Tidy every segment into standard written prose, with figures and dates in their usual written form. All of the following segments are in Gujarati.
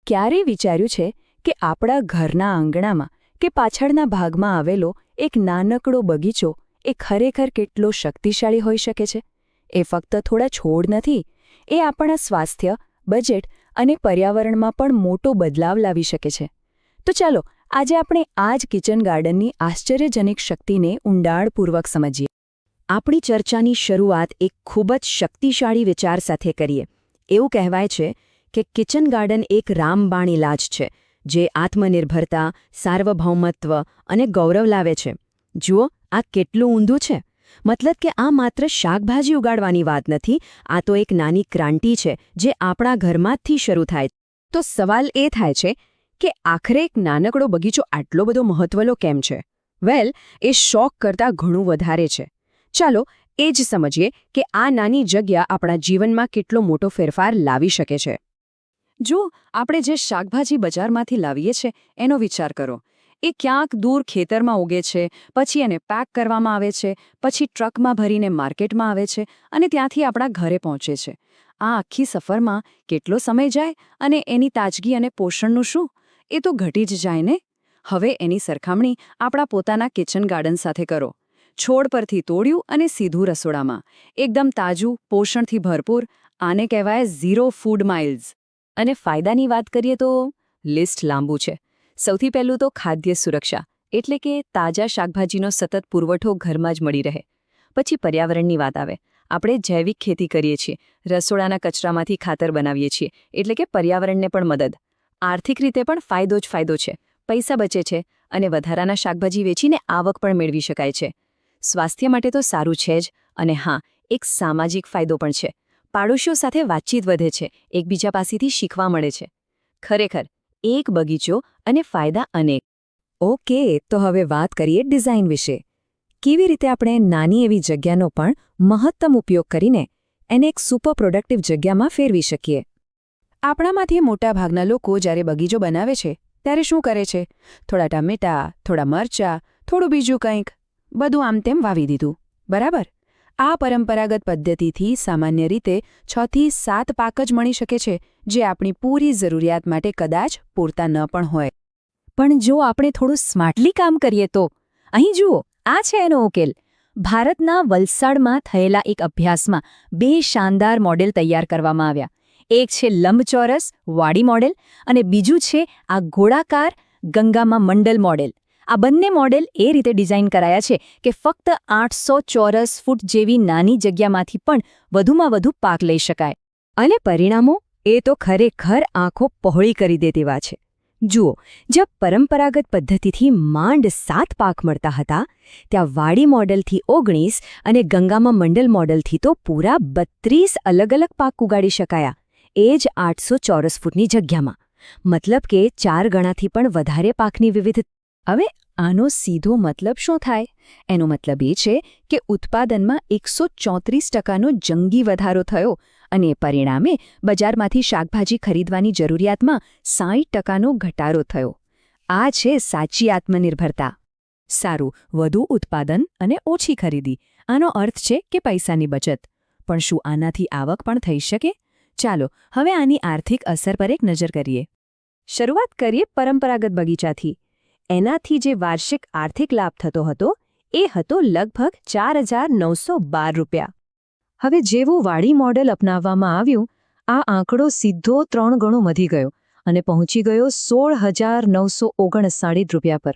ક્યારેય વિચાર્યું છે કે આપણા ઘરના આંગણામાં કે પાછળના ભાગમાં આવેલો એક નાનકડો બગીચો એ ખરેખર કેટલો શક્તિશાળી હોઈ શકે છે? એ ફક્ત થોડા છોડ નથી, એ આપણા સ્વાસ્થ્ય, બજેટ અને પર્યાવરણમાં પણ મોટો બદલાવ લાવી શકે છે. તો ચાલો આજે આપણે આ જ કિચન ગાર્ડનની આશ્ચર્યજનક શક્તિને ઊંડાણપૂર્વક સમજીએ. આપણી ચર્ચાની શરૂઆત એક ખૂબ જ શક્તિશાળી વિચાર સાથે કરીએ. એવું કહેવાય છે કે કિચન ગાર્ડન એક રામબાણ ઇલાજ છે, જે આત્મનિર્ભરતા, સાર્વભૌમત્વ અને ગૌરવ લાવે છે. જુઓ, આ કેટલું ઊંધું છે. મતલબ કે આ માત્ર શાકભાજી ઉગાડવાની વાત નથી, આ તો એક નાની ક્રાંતિ છે જે આપણા ઘરમાંથી શરૂ થાય. તો સવાલ એ થાય છે કે આખરે એક નાનકડો બગીચો આટલો બધો મહત્વનો કેમ છે? વેલ, એ શોખ કરતાં ઘણું વધારે છે. ચાલો એ જ સમજીએ કે આ નાની જગ્યા આપણા જીવનમાં કેટલો મોટો ફેરફાર લાવી શકે છે. જો આપણે જે શાકભાજી બજારમાંથી લાવીએ છીએ એનો વિચાર કરો. એ ક્યાંક દૂર ખેતરમાં ઉગે છે, પછી એને પેક કરવામાં આવે છે, પછી ટ્રકમાં ભરીને માર્કેટમાં આવે છે અને ત્યાંથી આપણા ઘરે પહોંચે છે. આ આખી સફરમાં કેટલો સમય જાય અને એની તાજગી અને પોષણનું શું? એ તો ઘટી જ જાય ને. હવે એની સરખામણી આપણા પોતાના કિચન ગાર્ડન સાથે કરો. છોડ પરથી તોડ્યું અને સીધું રસોડામાં. એકદમ તાજું, પોષણથી ભરપૂર. આને કહેવાય ઝીરો ફૂડ માઇલ્સ. અને ફાયદાની વાત કરીએ તો લિસ્ટ લાંબુ છે. સૌથી પહેલું તો ખાદ્ય સુરક્ષા, એટલે કે તાજા શાકભાજીનો સતત પુરવઠો ઘરમાં જ મળી રહે. પછી પર્યાવરણની વાત આવે. આપણે જૈવિક ખેતી કરીએ છીએ, રસોડાના કચરામાંથી ખાતર બનાવીએ છીએ, એટલે કે પર્યાવરણને પણ મદદ. આર્થિક રીતે પણ ફાયદો જ ફાયદો છે. પૈસા બચે છે અને વધારાના શાકભાજી વેચીને આવક પણ મેળવી શકાય છે. સ્વાસ્થ્ય માટે તો સારું છે જ, અને હા, એક સામાજિક ફાયદો પણ છે. પાડોશીઓ સાથે વાતચીત વધે છે, એકબીજા પાસેથી શીખવા મળે છે. ખરેખર એક બગીચો અને ફાયદા અનેક. ઓકે, તો હવે વાત કરીએ ડિઝાઇન વિશે. કેવી રીતે આપણે નાની એવી જગ્યાનો પણ મહત્તમ ઉપયોગ કરીને એને એક સુપર પ્રોડક્ટિવ જગ્યામાં ફેરવી શકીએ? આપણામાંથી મોટાભાગના લોકો જ્યારે બગીચો બનાવે છે ત્યારે શું કરે છે? થોડા ટામેટા, થોડા મરચાં, થોડું બીજું કંઈક, બધું આમ તેમ વાવી દીધું, બરાબર? આ પરંપરાગત પદ્ધતિથી સામાન્ય રીતે 6 થી 7 પાક જ મળી શકે છે, જે આપણી પૂરી જરૂરિયાત માટે કદાચ પૂરતા ન પણ હોય. પણ જો આપણે થોડું સ્માર્ટલી કામ કરીએ તો અહીં જુઓ, આ છે એનો ઉકેલ. ભારતના વલસાડમાં થયેલા એક અભ્યાસમાં 2 શાનદાર મોડેલ તૈયાર કરવામાં આવ્યા. એક છે લંબચોરસ વાડી મોડેલ અને બીજું છે આ ગોળાકાર ગંગામાં મંડલ મોડેલ. આ બંને મોડેલ એ રીતે ડિઝાઇન કરાયા છે કે ફક્ત 800 ચોરસ ફૂટ જેવી નાની જગ્યામાંથી પણ વધુમાં વધુ પાક લઈ શકાય. અને પરિણામો એ તો ખરેખર આંખો પહોળી કરી દે તેવા છે. જુઓ, જ્યાં પરંપરાગત પદ્ધતિથી માંડ 7 પાક મળતા હતા, ત્યાં વાડી મોડેલથી 19 અને ગંગામાં મંડલ મોડેલથી તો પૂરા 32 અલગ અલગ પાક ઉગાડી શકાયા, એ જ 800 ચોરસ ફૂટની જગ્યામાં. મતલબ કે 4 ગણાથી પણ વધારે પાકની વિવિધતા. હવે આનો સીધો મતલબ શું થાય? એનો મતલબ એ છે કે ઉત્પાદનમાં 134%નો જંગી વધારો થયો અને પરિણામે બજારમાંથી શાકભાજી ખરીદવાની જરૂરિયાતમાં 60%નો ઘટાડો થયો. આ છે સાચી આત્મનિર્ભરતા. સારું, વધુ ઉત્પાદન અને ઓછી ખરીદી, આનો અર્થ છે કે પૈસાની બચત. પણ શું આનાથી આવક પણ થઈ શકે? ચાલો હવે આની આર્થિક અસર પર એક નજર કરીએ. શરૂઆત કરીએ પરંપરાગત બગીચાથી. એનાથી જે વાર્ષિક આર્થિક લાભ થતો હતો એ હતો લગભગ ₹4,912. હવે જેવું વાડી મોડેલ અપનાવવામાં આવ્યું, આ આંકડો સીધો 3 ગણો વધી ગયો અને પહોંચી ગયો ₹16,959 પર.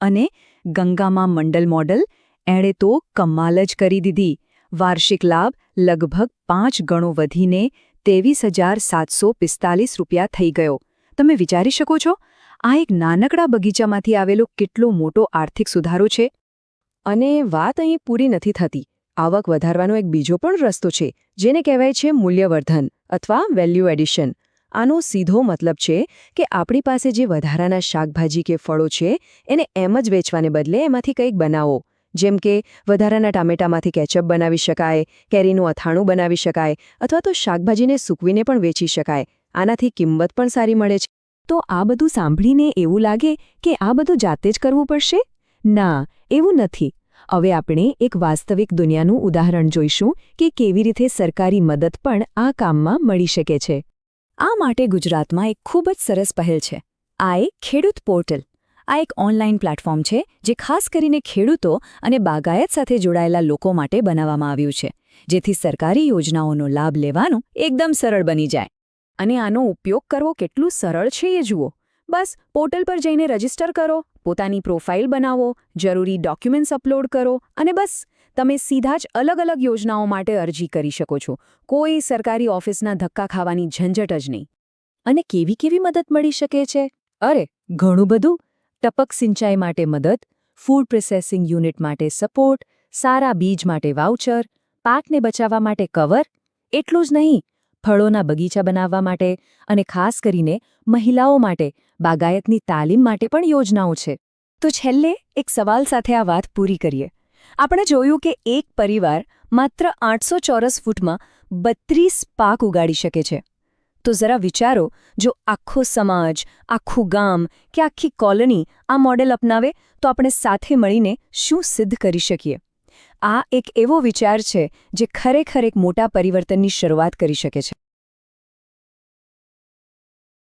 અને ગંગામાં મંડલ મોડેલ, એણે તો કમાલ જ કરી દીધી. વાર્ષિક લાભ લગભગ 5 ગણો વધીને ₹23,745 થઈ ગયો. તમે વિચારી શકો છો, આ એક નાનકડા બગીચામાંથી આવેલો કેટલો મોટો આર્થિક સુધારો છે. અને વાત અહીં પૂરી નથી થતી. આવક વધારવાનો એક બીજો પણ રસ્તો છે, જેને કહેવાય છે મૂલ્યવર્ધન અથવા વેલ્યુ એડિશન. આનો સીધો મતલબ છે કે આપણી પાસે જે વધારાના શાકભાજી કે ફળો છે એને એમ જ વેચવાને બદલે એમાંથી કંઈક બનાવો. જેમ કે વધારાના ટામેટામાંથી કેચઅપ બનાવી શકાય, કેરીનું અથાણું બનાવી શકાય, અથવા તો શાકભાજીને સૂકવીને પણ વેચી શકાય. આનાથી કિંમત પણ સારી મળે છે. તો આ બધું સાંભળીને એવું લાગે કે આ બધું જાતે જ કરવું પડશે? ના, એવું નથી. હવે આપણે એક વાસ્તવિક દુનિયાનું ઉદાહરણ જોઈશું કે કેવી રીતે સરકારી મદદ પણ આ કામમાં મળી શકે છે. આ માટે ગુજરાતમાં એક ખૂબ જ સરસ પહેલ છે. આ એક ખેડૂત પોર્ટલ. આ એક ઓનલાઈન પ્લેટફોર્મ છે જે ખાસ કરીને ખેડૂતો અને બાગાયત સાથે જોડાયેલા લોકો માટે બનાવવામાં આવ્યું છે, જેથી સરકારી યોજનાઓનો લાભ લેવાનું એકદમ સરળ બની જાય. અને આનો ઉપયોગ કરવો કેટલું સરળ છે એ જુઓ. બસ પોર્ટલ પર જઈને રજીસ્ટર કરો, પોતાની પ્રોફાઇલ બનાવો, જરૂરી ડોક્યુમેન્ટ્સ અપલોડ કરો અને બસ તમે સીધા જ અલગ-અલગ યોજનાઓ માટે અરજી કરી શકો છો. કોઈ સરકારી ઓફિસના ધક્કા ખાવાની ઝંઝટ જ નહીં. અને કેવી કેવી મદદ મળી શકે છે? અરે, ઘણું બધું. ટપક સિંચાઈ માટે મદદ, ફૂડ પ્રોસેસિંગ યુનિટ માટે સપોર્ટ, સારા બીજ માટે વાઉચર, પાકને બચાવવા માટે કવર. એટલું જ નહીં, ફળોના બગીચા બનાવવા માટે અને ખાસ કરીને મહિલાઓ માટે બાગાયતની તાલીમ માટે પણ યોજનાઓ છે. તો છેલ્લે એક સવાલ સાથે આ વાત પૂરી કરીએ. આપણે જોયું કે એક પરિવાર માત્ર 800 ચોરસ ફૂટમાં 32 પાક ઉગાડી શકે છે. તો જરા વિચારો, જો આખો સમાજ, આખું ગામ કે આખી કોલોની આ મોડેલ અપનાવે તો આપણે સાથે મળીને શું સિદ્ધ કરી શકીએ? આ એક એવો વિચાર છે જે ખરેખર એક મોટા પરિવર્તનની શરૂઆત કરી શકે છે.